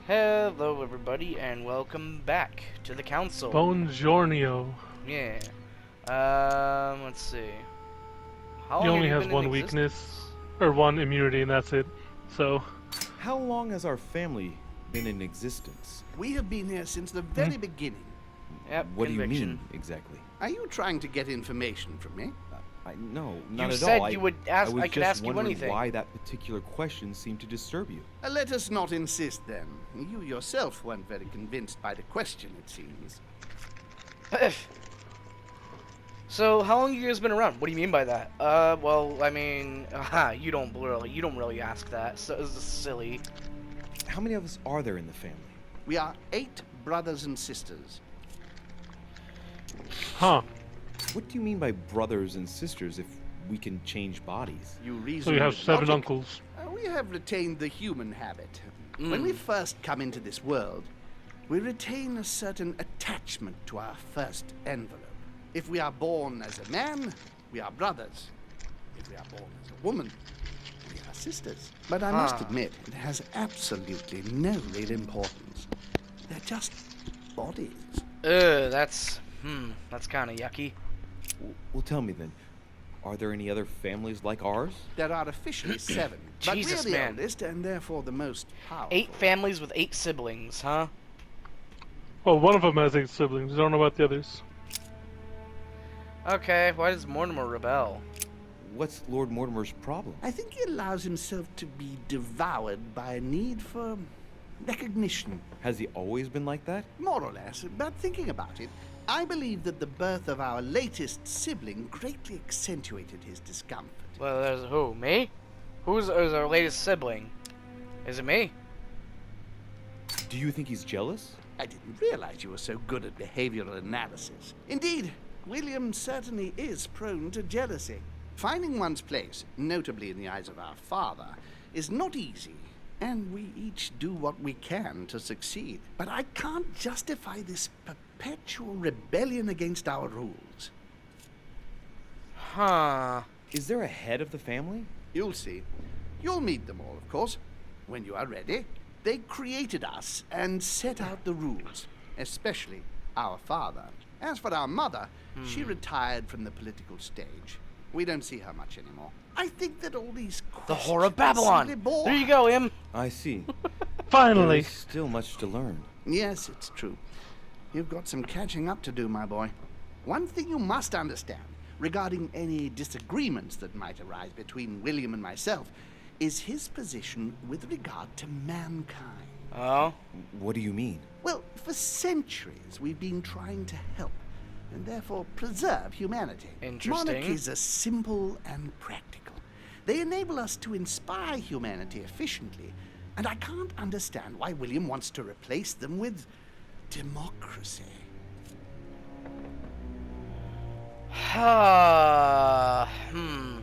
Hello everybody and welcome back to the council. Buongiorno. Yeah. Let's see. How He long only have you has been one in weakness, existence? or one immunity, and that's it. So, How long has our family been in existence? We have been here since the very beginning. Yep, What do conviction. you mean, exactly? Are you trying to get information from me? No, not You at said all. you would ask. I was I could just ask you wondering anything. why that particular question seemed to disturb you. Let us not insist then. You yourself weren't very convinced by the question, it seems. So, how long have you guys been around? What do you mean by that? Well, I mean, you don't really ask that. So it's silly. How many of us are there in the family? We are 8 brothers and sisters. huh. What do you mean by brothers and sisters if we can change bodies? You reason So you have with 7 logic. uncles. We have retained the human habit. When we first come into this world, we retain a certain attachment to our first envelope. If we are born as a man, we are brothers. If we are born as a woman, we are sisters. But I must admit, it has absolutely no real importance. They're just bodies. That's kind of yucky. Well, tell me then, are there any other families like ours? There are officially 7, but Jesus, we're the man. eldest and therefore the most powerful. 8 families with 8 siblings, huh? Well, one of them has 8 siblings. I don't know about the others. Okay, why does Mortimer rebel? What's Lord Mortimer's problem? I think he allows himself to be devoured by a need for recognition. Has he always been like that? More or less, but thinking about it, I believe that the birth of our latest sibling greatly accentuated his discomfort. Well, there's who? Me? Who's our latest sibling? Is it me? Do you think he's jealous? I didn't realize you were so good at behavioral analysis. Indeed, William certainly is prone to jealousy. Finding one's place, notably in the eyes of our father, is not easy, and we each do what we can to succeed. But I can't justify this perpetual rebellion against our rules. Huh. Is there a head of the family? You'll see. You'll meet them all, of course, when you are ready. They created us and set out the rules, especially our father. As for our mother, she retired from the political stage. We don't see her much anymore. I think that all these The questions Whore of Babylon! simply bore There you go, Im! I see. Finally! There's still much to learn. Yes, it's true. You've got some catching up to do, my boy. One thing you must understand regarding any disagreements that might arise between William and myself is his position with regard to mankind. Oh? What do you mean? Well, for centuries we've been trying to help and therefore preserve humanity. Interesting. Monarchies are simple and practical. They enable us to inspire humanity efficiently, and I can't understand why William wants to replace them with democracy.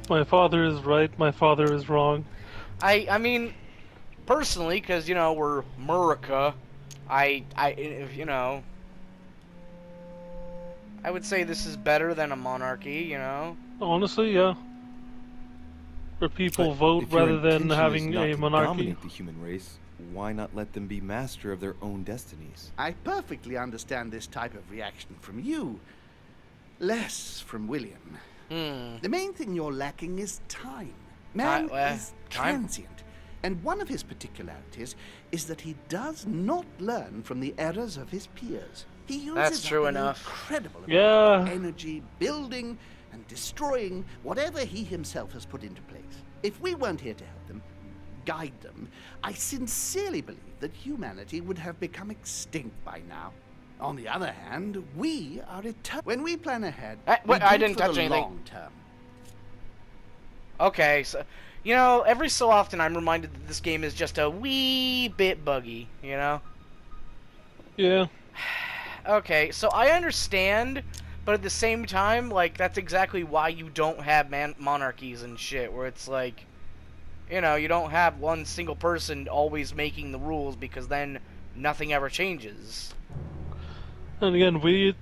My father is right, my father is wrong. I mean, personally, because, you know, we're Murica, I would say this is better than a monarchy, you know? Honestly, yeah. Where people But vote if your rather than intention is having not a to monarchy. dominate the human race, why not let them be master of their own destinies? I perfectly understand this type of reaction from you, less from William. The main thing you're lacking is time. Man is time? transient, and one of his particularities is that he does not learn from the errors of his peers. He uses That's true up an enough. incredible Yeah. amount of energy building and destroying whatever he himself has put into place. If we weren't here to help them, guide them, I sincerely believe that humanity would have become extinct by now. On the other hand, we are eternal. When we plan ahead, we I do didn't for touch the anything. long term. Okay, so, you know, every so often I'm reminded that this game is just a wee bit buggy, you know? Yeah. Okay, so I understand, but at the same time, like, that's exactly why you don't have monarchies and shit, where it's like, you know, you don't have one single person always making the rules, because then nothing ever changes. And again, we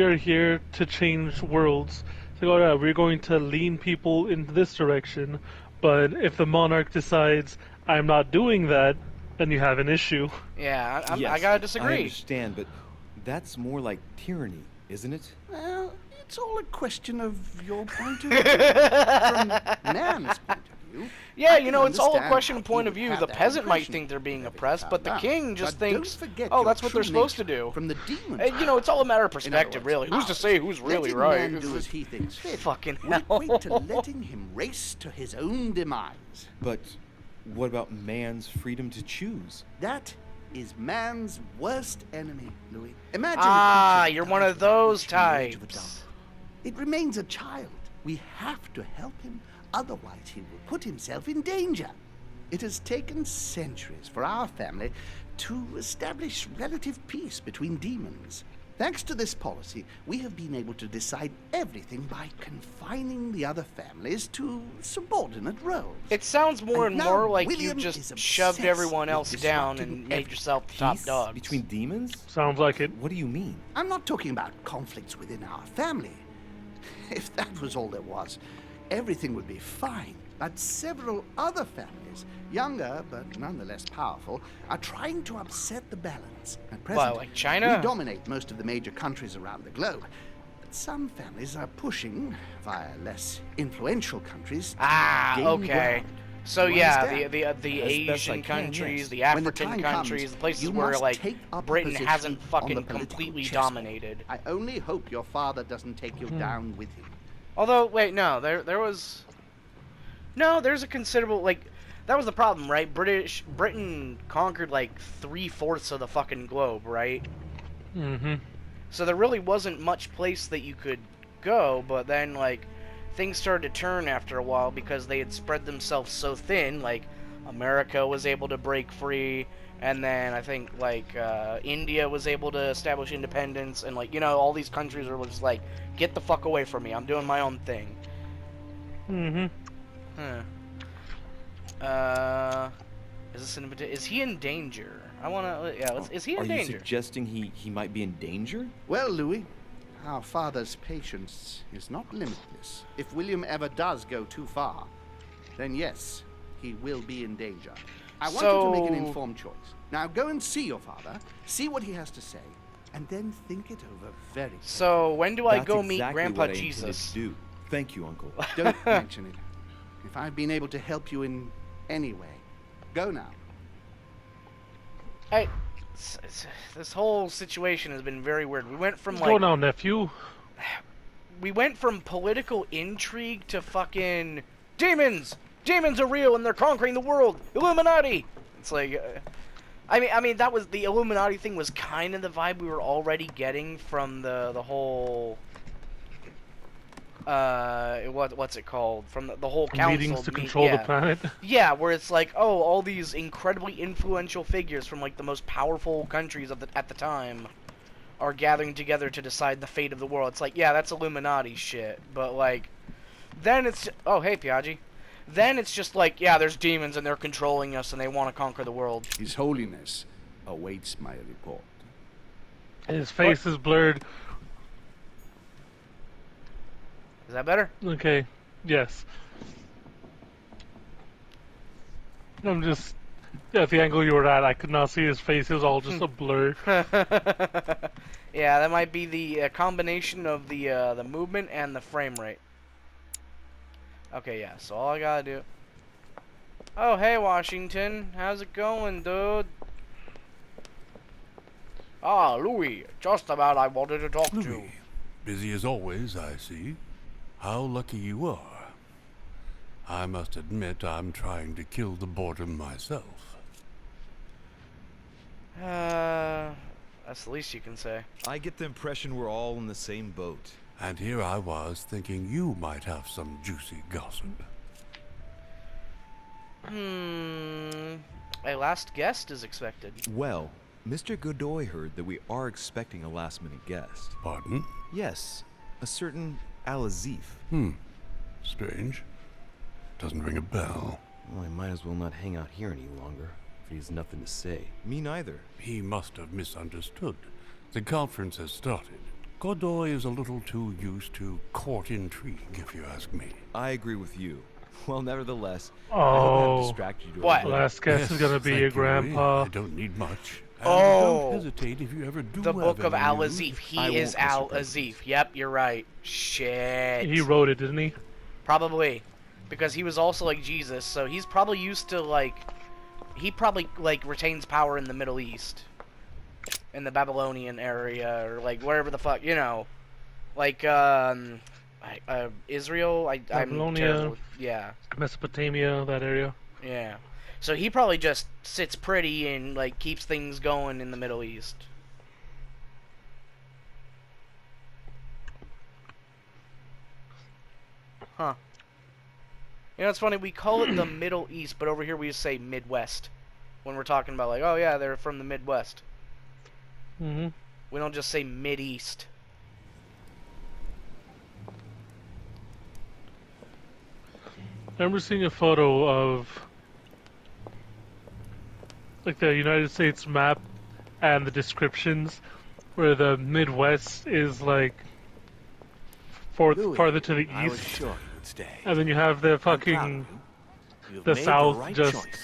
are here to change worlds. So, oh yeah, we're going to lean people in this direction, but if the monarch decides, I'm not doing that, then you have an issue. Yeah, I Yes, gotta I disagree. understand, but that's more like tyranny, isn't it? Well, it's all a question of your point of view. From man's point of view. Yeah, I you can know, it's all a understand question how of point he of would view. have The that peasant might impression think they're being if everything oppressed, but the found king out. just But don't thinks, forget oh, your that's what they're true supposed to nature do. From the demon You know, it's all a matter of In other perspective, words, really. Who's to ours. say who's really Letting right? man do as he thinks fit Fucking would hell. equate to letting him race to his own demise. But what about man's freedom to choose? That is man's worst enemy, Louis. Imagine a Ah, creature you're that one dies of without those reaching the age of types. adulthood. It remains a child. We have to help him, otherwise he will put himself in danger. It has taken centuries for our family to establish relative peace between demons. Thanks to this policy, we have been able to decide everything by confining the other families to subordinate roles. It sounds more and now more like William you is just obsessed shoved everyone with else down disrupting and made everything. yourself the top Peace dog. between demons? Sounds like it. What do you mean? I'm not talking about conflicts within our family. If that was all there was, everything would be fine. But several other families, younger but nonetheless powerful, are trying to upset the balance. At present, like China? we dominate most of the major countries around the globe. But some families are pushing, via less influential countries, Ah, gain okay. ground. So You yeah, understand? the As best I Asian can, countries, yes. the When the African time countries, comes, the places you where must like take up a Britain position hasn't on the fucking political completely chessboard. dominated. I only hope your father doesn't take you down with him. Although, wait, no, there's a considerable, like, that was the problem, right? Britain conquered like 3/4 of the fucking globe, right? Mm-hmm. So there really wasn't much place that you could go, but then like things started to turn after a while because they had spread themselves so thin. Like America was able to break free, and then I think like India was able to establish independence, and like, you know, all these countries were just like, get the fuck away from me, I'm doing my own thing. Mm-hmm. Is this an invitation? Is he in danger? I wanna, yeah, is he in Are you danger? suggesting he might be in danger? Well, Louis, our father's patience is not limitless. If William ever does go too far, then yes, he will be in danger. I want you to make an So- informed choice. Now go and see your father, see what he has to say, and then think it over very carefully. So when do I That's go meet exactly Grandpa what I intended Jesus? to do. Thank you, Uncle. Don't mention it. If I've been able to help you in any way, go now. This whole situation has been very weird. We went from Go like now, nephew. we went from political intrigue to fucking demons. Demons are real and they're conquering the world. Illuminati. It's like, I mean that was the Illuminati thing was kind of the vibe we were already getting from the whole. What's it called? From the whole council Meetings to control the yeah. planet. Yeah, where it's like, oh, all these incredibly influential figures from like the most powerful countries at the time are gathering together to decide the fate of the world. It's like, yeah, that's Illuminati shit. But like, then it's oh hey Piaggi, then it's just like, yeah, there's demons and they're controlling us and they want to conquer the world. His Holiness awaits my report. His face is blurred. Is that better? Okay. Yes. I'm just. Yeah, the angle you were at, I could not see his face. It was all just a blur. Yeah, that might be the combination of the movement and the frame rate. Okay, yeah. So all I gotta do. Oh, hey Washington, how's it going, dude? Ah, Louis, just about I wanted to talk to. Louis, busy as always, I see. How lucky you are. I must admit I'm trying to kill the boredom myself. That's the least you can say. I get the impression we're all in the same boat. And here I was thinking you might have some juicy gossip. A last guest is expected. Well, Mr. Godoy heard that we are expecting a last-minute guest. Pardon? Yes, a certain Al-Azif. Strange. Doesn't ring a bell. Well, I might as well not hang out here any longer, if he has nothing to say. Me neither. He must have misunderstood. The conference has started. Godoy is a little too used to court intrigue, if you ask me. I agree with you. Well, nevertheless, I hope I Oh. haven't distracted you. What? Last guess is gonna be thank your you, grandpa. I don't need much. And Oh. don't hesitate if you ever do The have Book of any Al news. Azif. He I is won't, Mr. Al President. Azif. Yep, you're right. Shit. He wrote it, didn't he? Probably. Because he was also like Jesus, so he's probably used to like... He probably like retains power in the Middle East. In the Babylonian area, or like wherever the fuck, you know. Like, Israel, I'm Babylonia. terrible. Yeah. Mesopotamia, that area. Yeah. So he probably just sits pretty and like keeps things going in the Middle East. Huh. You know, it's funny, we call it the Middle East, but over here we just say Midwest. When we're talking about like, oh yeah, they're from the Midwest. Mm-hmm. We don't just say Mid-East. I remember seeing a photo of like the United States map and the descriptions where the Midwest is like Louis, farther to the I was east, sure you would stay. and then you have the I'm proud of fucking you. You've the made South, right just choice.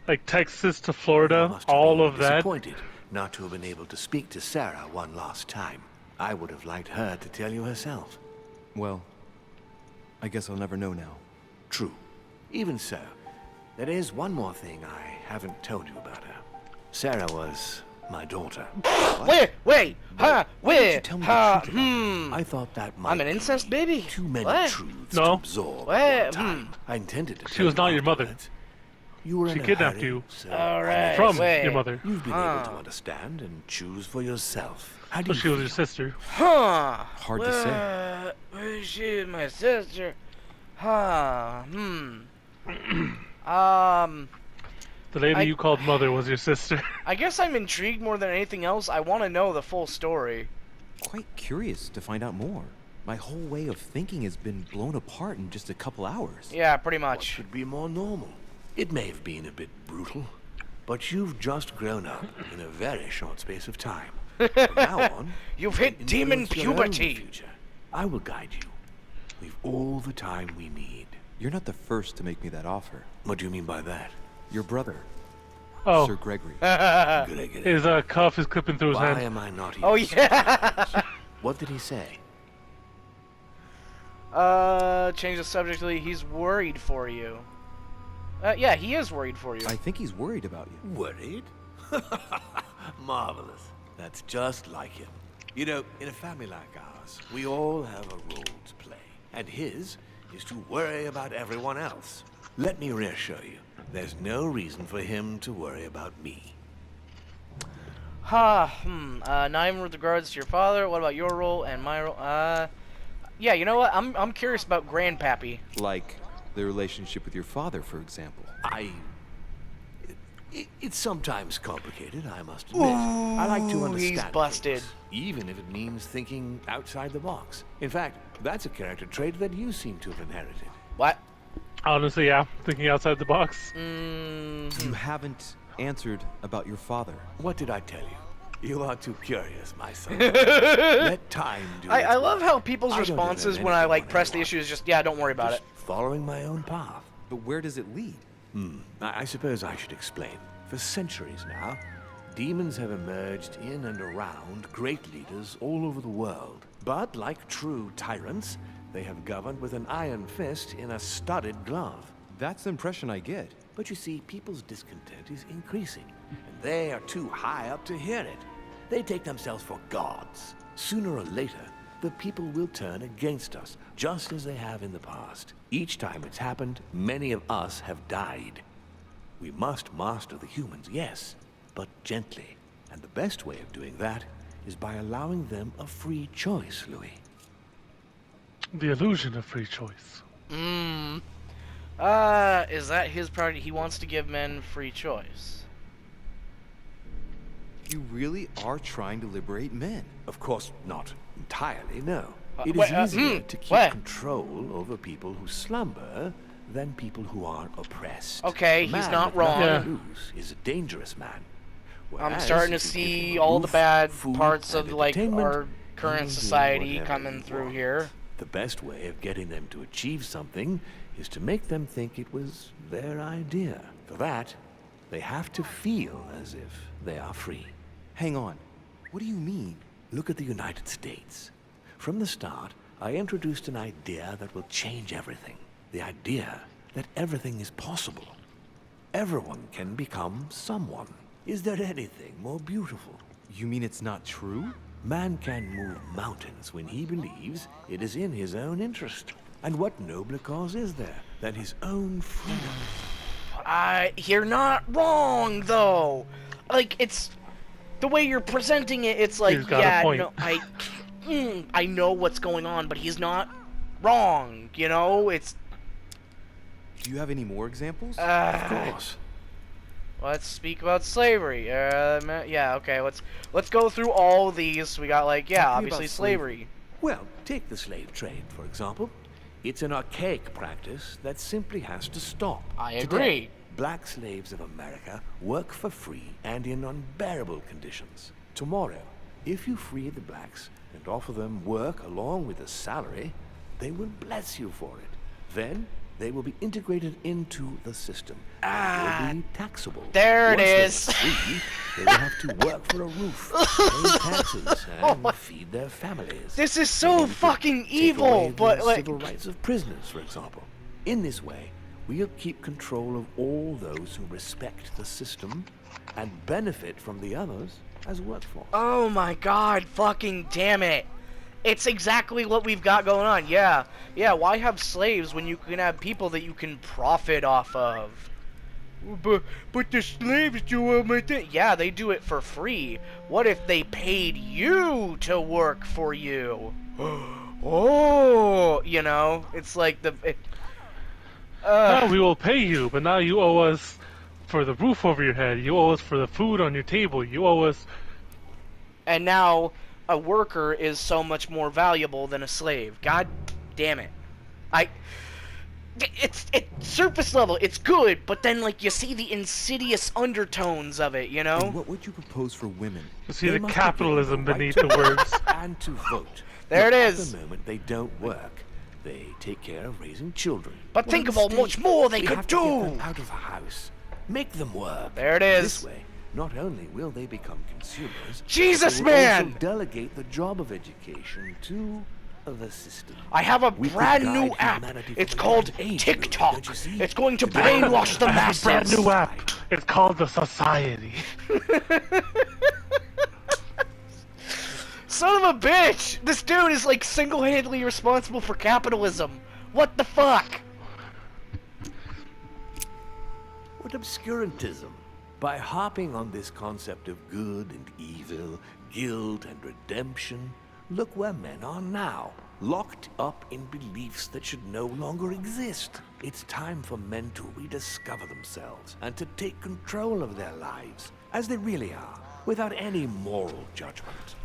like Texas to You Florida, must have all been of that. disappointed not to have been able to speak to Sarah one last time. I would have liked her to tell you herself. Well, I guess I'll never know now. True. Even so, there is one more thing I haven't told you about her. Sarah was my daughter. Wait, huh, Why didn't you where, tell me huh, the truth about her? I thought that might I'm an incest be baby? too many What? truths No. to absorb What? at one time. I intended to She tell was you not your mother. afterwards. You were She in a kidnapped hurry, you. so Alright, From wait. your mother. You've been able to Huh. understand and choose for yourself. How do So you she was feel? your sister. Huh. Hard to say. Where is she? My sister. Huh. The lady I- you called mother was your sister. I guess I'm intrigued more than anything else. I want to know the full story. Quite curious to find out more. My whole way of thinking has been blown apart in just a couple hours. Yeah, pretty What much. should be more normal? It may have been a bit brutal, but you've just grown up in a very short space of time. From now on, You've you hit can demon influence your own puberty. future. I will guide you. We've all the time we need. You're not the first to make me that offer. What do you mean by that? Your brother, Oh, Sir Gregory. Gregory, his cuff is clipping through his why hand. am I not Oh, used to yeah. this? What did he say? Change the subject. He's worried for you. Yeah, he is worried for you. I think he's worried about you. Worried? Marvelous. That's just like him. You know, in a family like ours, we all have a role to play. And his is to worry about everyone else. Let me reassure you, there's no reason for him to worry about me. Nine with regards to your father. What about your role and my role? Yeah, you know what? I'm curious about Grandpappy. Like the relationship with your father, for example. It's sometimes complicated, I must admit. I like to understand he's busted. things, even if it means thinking outside the box. In fact, that's a character trait that you seem to have inherited. What? Honestly, yeah, thinking outside the box. You haven't answered about your father. What did I tell you? You are too curious, my son. Let time do I its love work. how people's I don't depend responses when I anything like on press the anyone. issue is just, yeah, don't worry about Just it. following my own path. But where does it lead? I suppose I should explain. For centuries now, demons have emerged in and around great leaders all over the world. But like true tyrants, they have governed with an iron fist in a studded glove. That's the impression I get. But you see, people's discontent is increasing, and they are too high up to hear it. They take themselves for gods. Sooner or later, the people will turn against us, just as they have in the past. Each time it's happened, many of us have died. We must master the humans, yes, but gently. And the best way of doing that is by allowing them a free choice, Louis. The illusion of free choice. Is that his priority? He wants to give men free choice. You really are trying to liberate men. Of course, not entirely, no. It is wait, easier to keep what? control over people who slumber than people who are oppressed. Okay, A he's man not with nothing wrong. to lose is a dangerous man. I'm Whereas starting to if you give him see a all the roof, bad food, parts and of like entertainment, our he current will do society whatever coming he through wants. here. The best way of getting them to achieve something is to make them think it was their idea. For that, they have to feel as if they are free. Hang on. What do you mean? Look at the United States. From the start, I introduced an idea that will change everything. The idea that everything is possible. Everyone can become someone. Is there anything more beautiful? You mean it's not true? Man can move mountains when he believes it is in his own interest. And what nobler cause is there than his own freedom? You're not wrong, though. Like, it's... The way you're presenting it, it's like, He's got a yeah, point. no, I know what's going on, but he's not wrong, you know? It's... Do you have any more examples? Of course. Let's speak about slavery. Yeah, okay, let's go through all these. We got, like, yeah, Talk to me obviously about slavery. Well, take the slave trade, for example. It's an archaic practice that simply has to stop. I Today, agree. black slaves of America work for free and in unbearable conditions. Tomorrow, if you free the blacks and offer them work along with a salary, they will bless you for it. Then, they will be integrated into the system. And will be taxable. There it Once they is. are free, they will have to work for a roof, pay taxes, and feed their families. This is They so could fucking take evil, away but, the like... civil rights of prisoners, for example. In this way, we'll keep control of all those who respect the system and benefit from the others as workforce. Oh my god, fucking damn it. It's exactly what we've got going on. Yeah, why have slaves when you can have people that you can profit off of? But the slaves do everything. Yeah, they do it for free. What if they paid you to work for you? Oh, you know, it's like Now we will pay you, but now you owe us for the roof over your head. You owe us for the food on your table. You owe us... And now a worker is so much more valuable than a slave. God damn it. It's surface level, it's good, but then, like, you see the insidious undertones of it, you know? And what would you propose for women? You see They the must capitalism begin beneath to the write words. and to vote. There it Look, is. At the moment, they don't work. They take care of raising children. But What think a of how mistake. much more they We could have to get do. them out of the house. Make them work. There it is. This way, not only will they become consumers, Jesus, but they will man! also delegate the job of education to the system. I have a We could brand guide new app. humanity It's from a called young age, TikTok. don't you see? It's going to brainwash the I have masses. a brand new app. It's called the Society. Son of a bitch! This dude is, like, single-handedly responsible for capitalism. What the fuck? What obscurantism! By harping on this concept of good and evil, guilt and redemption, look where men are now, locked up in beliefs that should no longer exist. It's time for men to rediscover themselves and to take control of their lives, as they really are, without any moral judgment.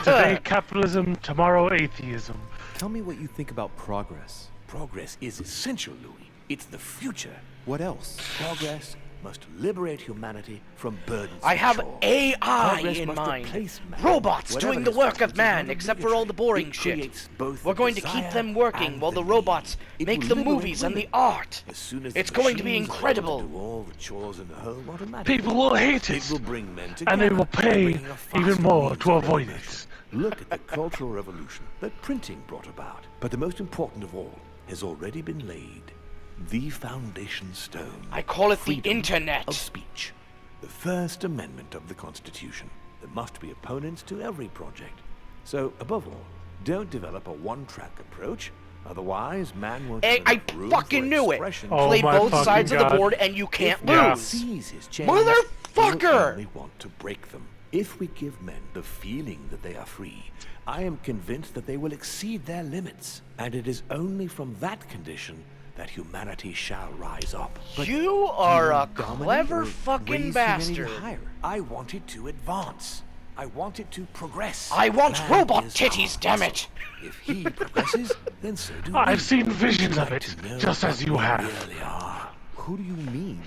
Today capitalism, tomorrow atheism. Tell me what you think about progress. Progress is essential, Louis. It's the future. What else? Progress must liberate humanity from burdens. I have of chore. AI Progress in must mind. replace man. Robots Whatever doing the his work of faculties man, are except for all the boring it shit. creates both We're the going to keep desire them working and while the need. robots It make will the liberate movies and women. the art. As soon as It's the going to be machines are able incredible. to do all the chores in the home automatically. People will hate It it, will bring men together, and they will pay bringing a faster even more means to of avoid information. it. Look at the cultural revolution that printing brought about. But the most important of all has already been laid. The foundation stone. I call it the Freedom internet. of speech. The First Amendment of the Constitution. There must be opponents to every project. So, above all, don't develop a one-track approach. Otherwise, man won't Hey, have I enough room fucking for knew it. expression. Oh Play my both fucking sides of the God. board and you can't If man lose. sees his chains, Motherfucker! he will only want to break them. If we give men the feeling that they are free, I am convinced that they will exceed their limits. And it is only from that condition that humanity shall rise up. You are a dominate clever or fucking raise humanity bastard. higher? I want it to advance. I want it to progress. I want Man robot is titties, our damn vessel. it. If he progresses, then so do we. I've seen visions of Like it, to know just as what you we have. really are. Who do you mean?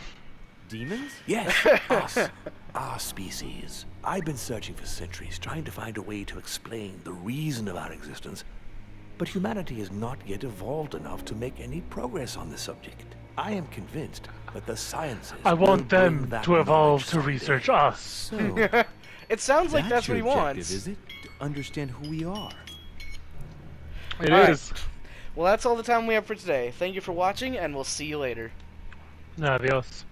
Demons? Yes, us. Our species. I've been searching for centuries, trying to find a way to explain the reason of our existence. but humanity has not yet evolved enough to make any progress on the subject. I am convinced that the sciences I will want bring them that to evolve knowledge to someday. research us. So, It sounds like that's what he your objective, wants. is it? To understand who we are. It Alright. is. Well, that's all the time we have for today. Thank you for watching, and we'll see you later. Adios.